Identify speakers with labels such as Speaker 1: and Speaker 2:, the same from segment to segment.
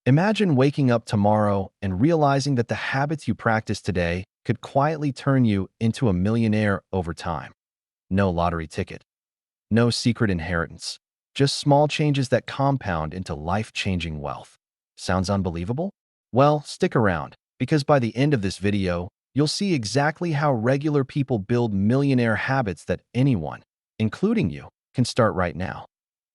Speaker 1: Imagine waking up tomorrow and realizing that the habits you practice today could quietly turn you into a millionaire over time. No lottery ticket, no secret inheritance, just small changes that compound into life-changing wealth. Sounds unbelievable? Well, stick around, because by the end of this video, you'll see exactly how regular people build millionaire habits that anyone, including you, can start right now.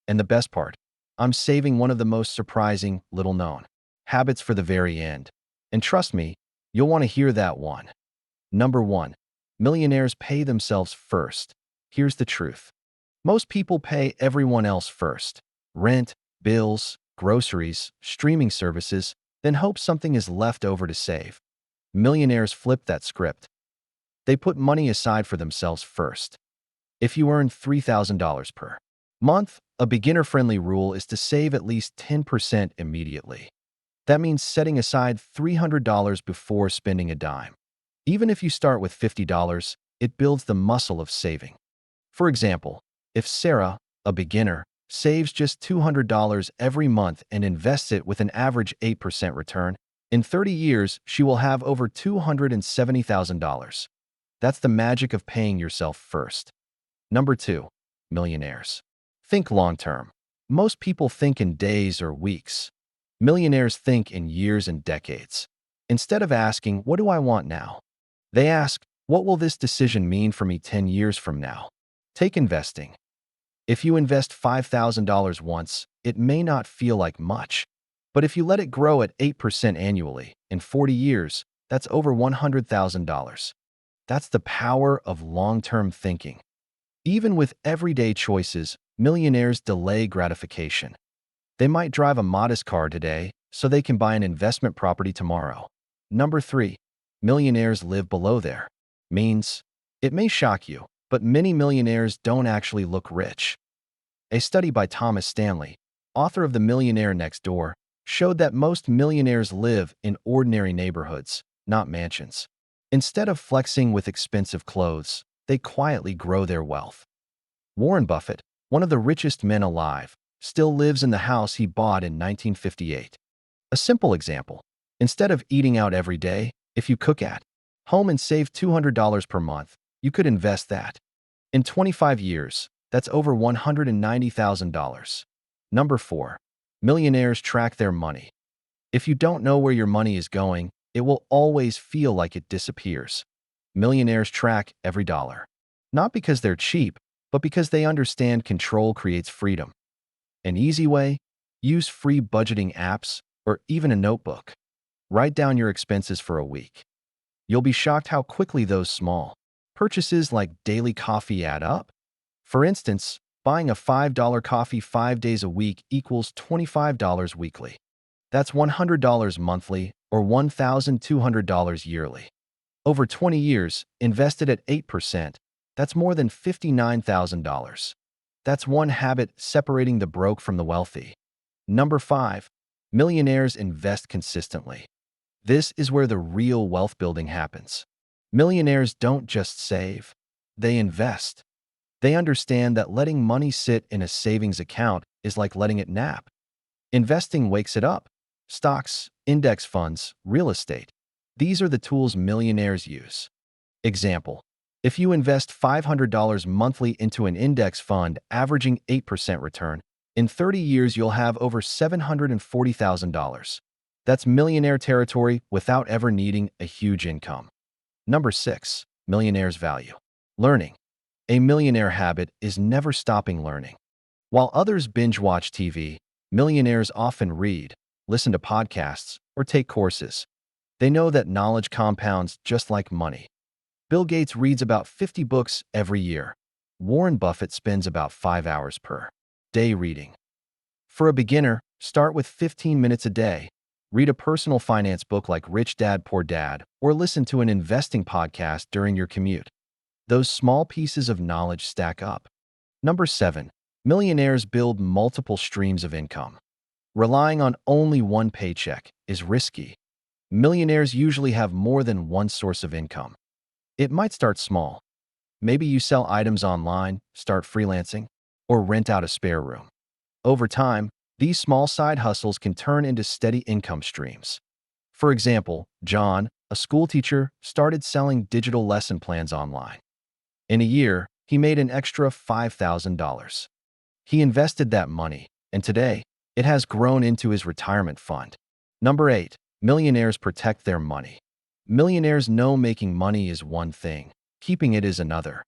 Speaker 1: And the best part, I'm saving one of the most surprising, little-known habits for the very end. And trust me, you'll want to hear that one. Number 1. Millionaires pay themselves first. Here's the truth. Most people pay everyone else first. Rent, bills, groceries, streaming services, then hope something is left over to save. Millionaires flip that script. They put money aside for themselves first. If you earn $3,000 per month, a beginner-friendly rule is to save at least 10% immediately. That means setting aside $300 before spending a dime. Even if you start with $50, it builds the muscle of saving. For example, if Sarah, a beginner, saves just $200 every month and invests it with an average 8% return, in 30 years, she will have over $270,000. That's the magic of paying yourself first. Number 2. Millionaires. Think long-term. Most people think in days or weeks. Millionaires think in years and decades. Instead of asking, "What do I want now?" they ask, "What will this decision mean for me 10 years from now?" Take investing. If you invest $5,000 once, it may not feel like much. But if you let it grow at 8% annually, in 40 years, that's over $100,000. That's the power of long-term thinking. Even with everyday choices, millionaires delay gratification. They might drive a modest car today so they can buy an investment property tomorrow. Number 3. Millionaires live below their means. It may shock you, but many millionaires don't actually look rich. A study by Thomas Stanley, author of The Millionaire Next Door, showed that most millionaires live in ordinary neighborhoods, not mansions. Instead of flexing with expensive clothes, they quietly grow their wealth. Warren Buffett, one of the richest men alive, still lives in the house he bought in 1958. A simple example. Instead of eating out every day, if you cook at home and save $200 per month, you could invest that. In 25 years, that's over $190,000. Number 4. Millionaires track their money. If you don't know where your money is going, it will always feel like it disappears. Millionaires track every dollar. Not because they're cheap, but because they understand control creates freedom. An easy way? Use free budgeting apps or even a notebook. Write down your expenses for a week. You'll be shocked how quickly those small purchases like daily coffee add up. For instance, buying a $5 coffee 5 days a week equals $25 weekly. That's $100 monthly or $1,200 yearly. Over 20 years, invested at 8%, that's more than $59,000. That's one habit separating the broke from the wealthy. Number 5. Millionaires invest consistently. This is where the real wealth building happens. Millionaires don't just save, they invest. They understand that letting money sit in a savings account is like letting it nap. Investing wakes it up. Stocks, index funds, real estate. These are the tools millionaires use. Example: if you invest $500 monthly into an index fund averaging 8% return, in 30 years you'll have over $740,000. That's millionaire territory without ever needing a huge income. Number 6. Millionaires value learning. A millionaire habit is never stopping learning. While others binge-watch TV, millionaires often read, listen to podcasts, or take courses. They know that knowledge compounds just like money. Bill Gates reads about 50 books every year. Warren Buffett spends about 5 hours per day reading. For a beginner, start with 15 minutes a day. Read a personal finance book like Rich Dad, Poor Dad, or listen to an investing podcast during your commute. Those small pieces of knowledge stack up. Number 7. Millionaires build multiple streams of income. Relying on only one paycheck is risky. Millionaires usually have more than one source of income. It might start small. Maybe you sell items online, start freelancing, or rent out a spare room. Over time, These small side hustles can turn into steady income streams. For example, John, a school teacher, started selling digital lesson plans online. In a year, he made an extra $5,000. He invested that money, and today, it has grown into his retirement fund. Number 8. Millionaires protect their money. Millionaires know making money is one thing, keeping it is another.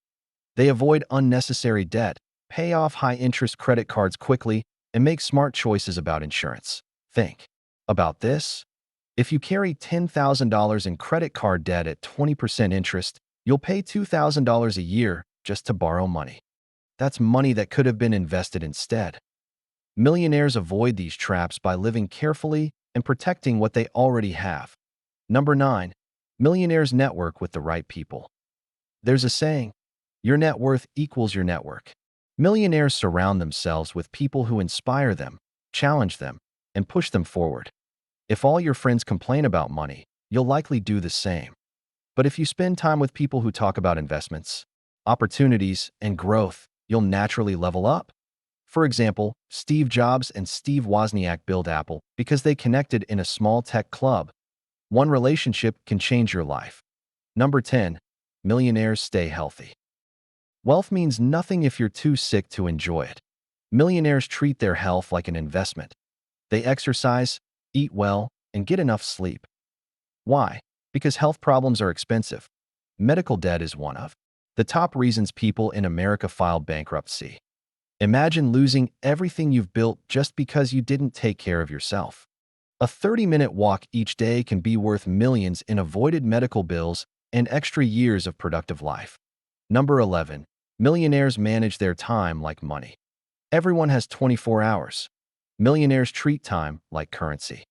Speaker 1: They avoid unnecessary debt, pay off high-interest credit cards quickly, and make smart choices about insurance. Think about this. If you carry $10,000 in credit card debt at 20% interest, you'll pay $2,000 a year just to borrow money. That's money that could have been invested instead. Millionaires avoid these traps by living carefully and protecting what they already have. Number 9. Millionaires network with the right people. There's a saying, your net worth equals your network. Millionaires surround themselves with people who inspire them, challenge them, and push them forward. If all your friends complain about money, you'll likely do the same. But if you spend time with people who talk about investments, opportunities, and growth, you'll naturally level up. For example, Steve Jobs and Steve Wozniak built Apple because they connected in a small tech club. One relationship can change your life. Number 10. Millionaires stay healthy. Wealth means nothing if you're too sick to enjoy it. Millionaires treat their health like an investment. They exercise, eat well, and get enough sleep. Why? Because health problems are expensive. Medical debt is one of the top reasons people in America file bankruptcy. Imagine losing everything you've built just because you didn't take care of yourself. A 30-minute walk each day can be worth millions in avoided medical bills and extra years of productive life. Number 11. Millionaires manage their time like money. Everyone has 24 hours. Millionaires treat time like currency.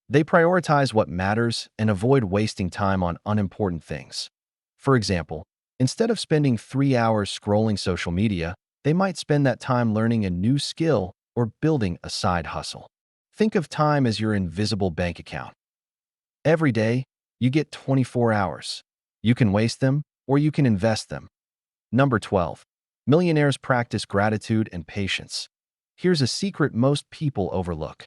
Speaker 1: They prioritize what matters and avoid wasting time on unimportant things. For example, instead of spending 3 hours scrolling social media, they might spend that time learning a new skill or building a side hustle. Think of time as your invisible bank account. Every day, you get 24 hours. You can waste them or you can invest them. Number 12. Millionaires practice gratitude and patience. Here's a secret most people overlook.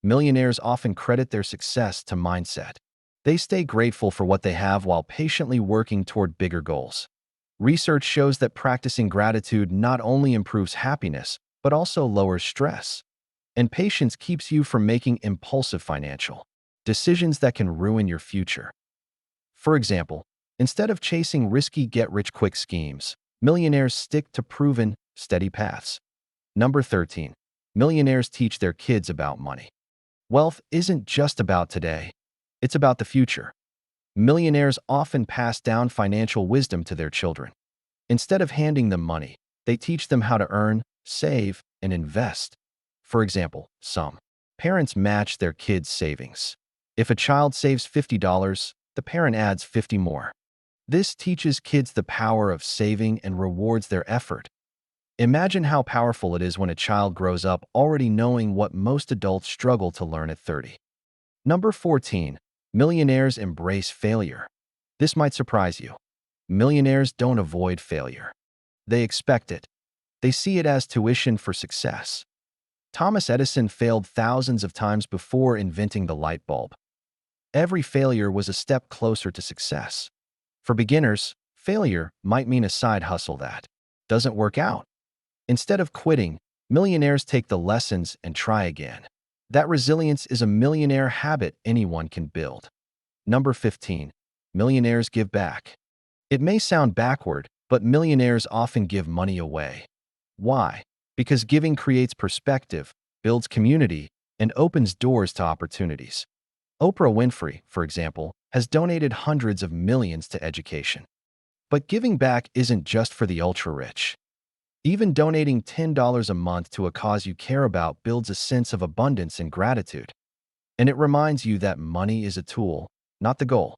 Speaker 1: Millionaires often credit their success to mindset. They stay grateful for what they have while patiently working toward bigger goals. Research shows that practicing gratitude not only improves happiness, but also lowers stress. And patience keeps you from making impulsive financial decisions that can ruin your future. For example, instead of chasing risky get-rich-quick schemes, millionaires stick to proven, steady paths. Number 13. Millionaires teach their kids about money. Wealth isn't just about today. It's about the future. Millionaires often pass down financial wisdom to their children. Instead of handing them money, they teach them how to earn, save, and invest. For example, some parents match their kids' savings. If a child saves $50, the parent adds 50 more. This teaches kids the power of saving and rewards their effort. Imagine how powerful it is when a child grows up already knowing what most adults struggle to learn at 30. Number 14. Millionaires embrace failure. This might surprise you. Millionaires don't avoid failure. They expect it. They see it as tuition for success. Thomas Edison failed thousands of times before inventing the light bulb. Every failure was a step closer to success. For beginners, failure might mean a side hustle that doesn't work out. Instead of quitting, millionaires take the lessons and try again. That resilience is a millionaire habit anyone can build. Number 15. Millionaires give back. It may sound backward, but millionaires often give money away. Why? Because giving creates perspective, builds community, and opens doors to opportunities. Oprah Winfrey, for example, has donated hundreds of millions to education. But giving back isn't just for the ultra-rich. Even donating $10 a month to a cause you care about builds a sense of abundance and gratitude. And it reminds you that money is a tool, not the goal.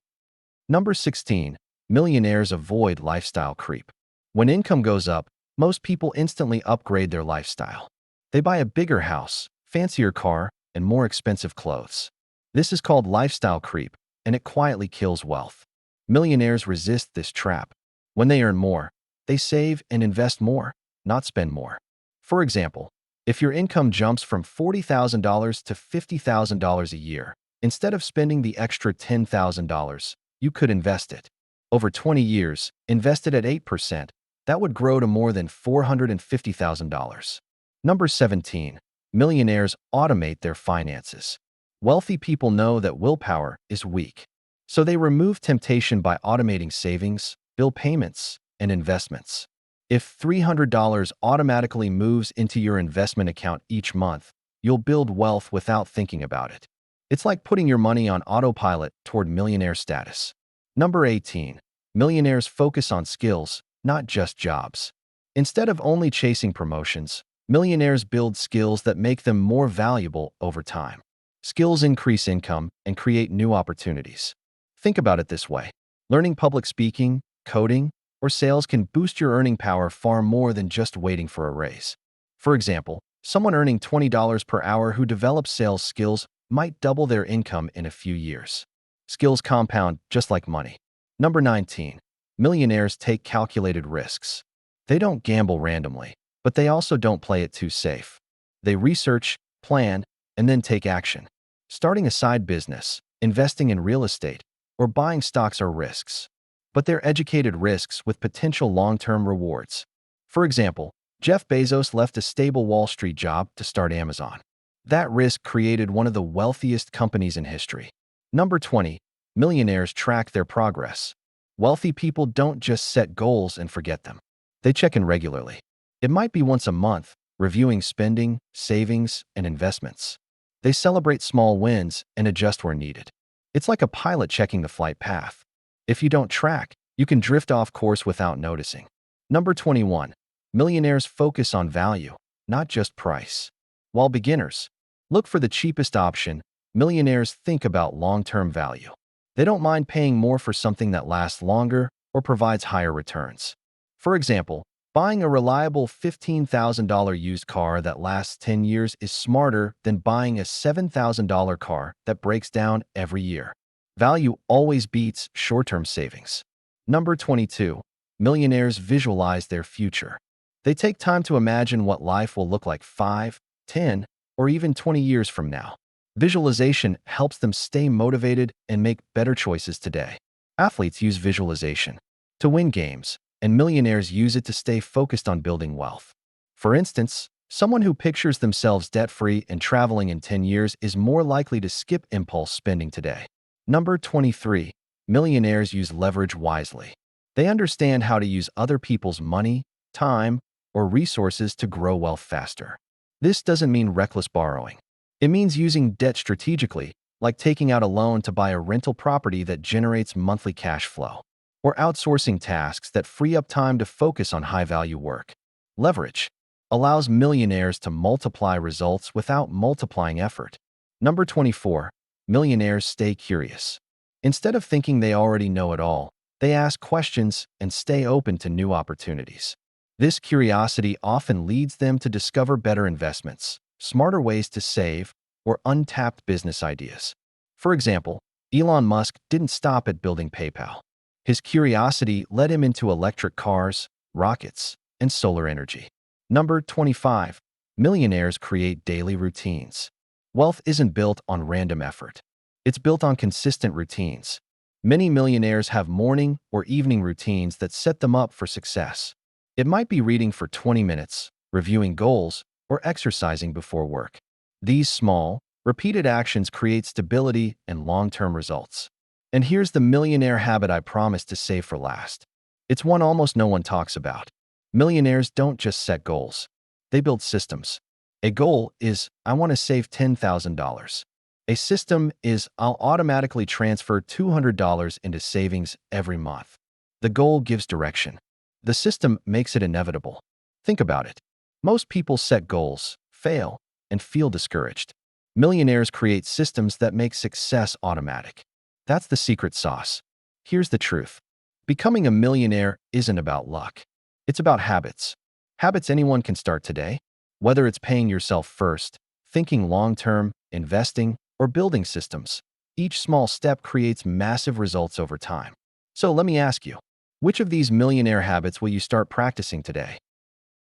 Speaker 1: Number 16. Millionaires avoid lifestyle creep. When income goes up, most people instantly upgrade their lifestyle. They buy a bigger house, fancier car, and more expensive clothes. This is called lifestyle creep, and it quietly kills wealth. Millionaires resist this trap. When they earn more, they save and invest more, not spend more. For example, If your income jumps from $40,000 to $50,000 a year, instead of spending the extra $10,000, you could invest it. Over 20 years, invested at 8%, that would grow to more than $450,000. Number 17. Millionaires automate their finances. Wealthy people know that willpower is weak, so they remove temptation by automating savings, bill payments, and investments. If $300 automatically moves into your investment account each month, you'll build wealth without thinking about it. It's like putting your money on autopilot toward millionaire status. Number 18. Millionaires focus on skills, not just jobs. Instead of only chasing promotions, millionaires build skills that make them more valuable over time. Skills increase income and create new opportunities. Think about it this way. Learning public speaking, coding, or sales can boost your earning power far more than just waiting for a raise. For example, someone earning $20 per hour who develops sales skills might double their income in a few years. Skills compound just like money. Number 19. Millionaires take calculated risks. They don't gamble randomly, but they also don't play it too safe. They research, plan, and then take action. Starting a side business, investing in real estate, or buying stocks are risks, but they're educated risks with potential long-term rewards. For example, Jeff Bezos left a stable Wall Street job to start Amazon. That risk created one of the wealthiest companies in history. Number 20. Millionaires track their progress. Wealthy people don't just set goals and forget them. They check in regularly. It might be once a month, reviewing spending, savings, and investments. They celebrate small wins and adjust where needed. It's like a pilot checking the flight path. If you don't track, you can drift off course without noticing. Number 21. Millionaires focus on value, not just price. While beginners look for the cheapest option, millionaires think about long-term value. They don't mind paying more for something that lasts longer or provides higher returns. For example, buying a reliable $15,000 used car that lasts 10 years is smarter than buying a $7,000 car that breaks down every year. Value always beats short-term savings. Number 22. Millionaires visualize their future. They take time to imagine what life will look like 5, 10, or even 20 years from now. Visualization helps them stay motivated and make better choices today. Athletes use visualization to win games, and millionaires use it to stay focused on building wealth. For instance, someone who pictures themselves debt-free and traveling in 10 years is more likely to skip impulse spending today. Number 23. Millionaires use leverage wisely. They understand how to use other people's money, time, or resources to grow wealth faster. This doesn't mean reckless borrowing. It means using debt strategically, like taking out a loan to buy a rental property that generates monthly cash flow, or outsourcing tasks that free up time to focus on high-value work. Leverage allows millionaires to multiply results without multiplying effort. Number 24. Millionaires stay curious. Instead of thinking they already know it all, they ask questions and stay open to new opportunities. This curiosity often leads them to discover better investments, smarter ways to save, or untapped business ideas. For example, Elon Musk didn't stop at building PayPal. His curiosity led him into electric cars, rockets, and solar energy. Number 25. Millionaires create daily routines. Wealth isn't built on random effort. It's built on consistent routines. Many millionaires have morning or evening routines that set them up for success. It might be reading for 20 minutes, reviewing goals, or exercising before work. These small, repeated actions create stability and long-term results. And here's the millionaire habit I promised to save for last. It's one almost no one talks about. Millionaires don't just set goals. They build systems. A goal is, I want to save $10,000. A system is, I'll automatically transfer $200 into savings every month. The goal gives direction. The system makes it inevitable. Think about it. Most people set goals, fail, and feel discouraged. Millionaires create systems that make success automatic. That's the secret sauce. Here's the truth. Becoming a millionaire isn't about luck. It's about habits. Habits anyone can start today. Whether it's paying yourself first, thinking long-term, investing, or building systems, each small step creates massive results over time. So let me ask you, which of these millionaire habits will you start practicing today?